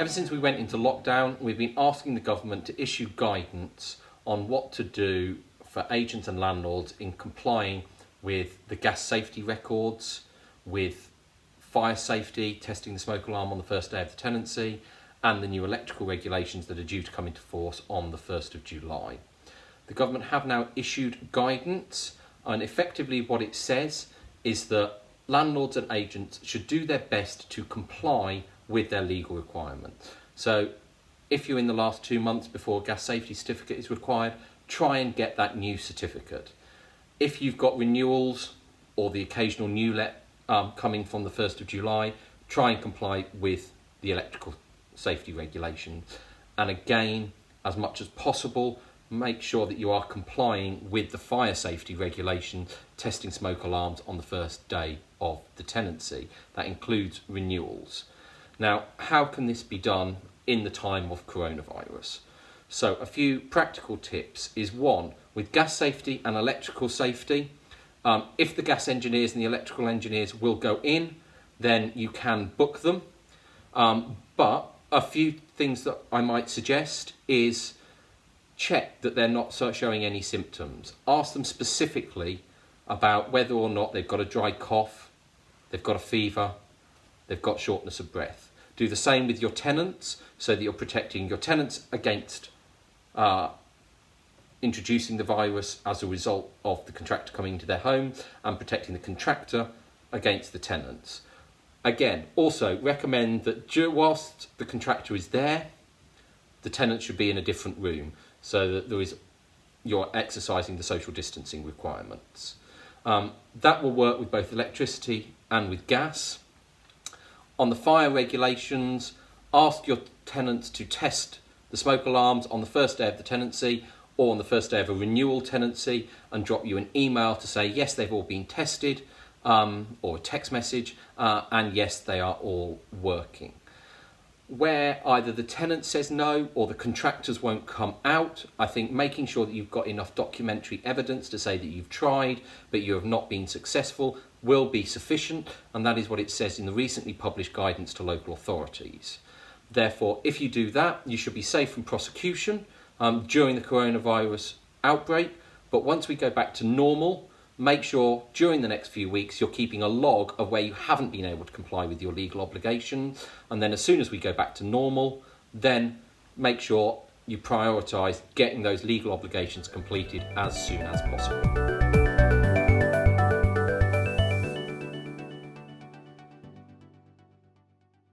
Ever since we went into lockdown, we've been asking the government to issue guidance on what to do for agents and landlords in complying with the gas safety records, with fire safety, testing the smoke alarm on the first day of the tenancy, and the new electrical regulations that are due to come into force on the 1st of July. The government have now issued guidance, and effectively what it says is that landlords and agents should do their best to comply with their legal requirements. So if you're in the last 2 months before a gas safety certificate is required, try and get that new certificate. If you've got renewals or the occasional new let coming from the 1st of July, try and comply with the electrical safety regulations. And again, as much as possible, make sure that you are complying with the fire safety regulations, testing smoke alarms on the first day of the tenancy. That includes renewals. Now, how can this be done in the time of coronavirus? So a few practical tips is one, with gas safety and electrical safety, if the gas engineers and the electrical engineers will go in, then you can book them. But a few things that I might suggest is check that they're not showing any symptoms. Ask them specifically about whether or not they've got a dry cough, they've got a fever, they've got shortness of breath. Do the same with your tenants so that you're protecting your tenants against introducing the virus as a result of the contractor coming into their home, and protecting the contractor against the tenants. Again, also recommend that whilst the contractor is there, the tenant should be in a different room so that you're exercising the social distancing requirements. That will work with both electricity and with gas. On the fire regulations, ask your tenants to test the smoke alarms on the first day of the tenancy or on the first day of a renewal tenancy, and drop you an email to say yes, they've all been tested, or a text message, and yes, they are all working. Where either the tenant says no or the contractors won't come out, I think making sure that you've got enough documentary evidence to say that you've tried but you have not been successful will be sufficient, and that is what it says in the recently published guidance to local authorities. Therefore, if you do that, you should be safe from prosecution during the coronavirus outbreak. But once we go back to normal, make sure during the next few weeks you're keeping a log of where you haven't been able to comply with your legal obligations. And then as soon as we go back to normal, then make sure you prioritise getting those legal obligations completed as soon as possible.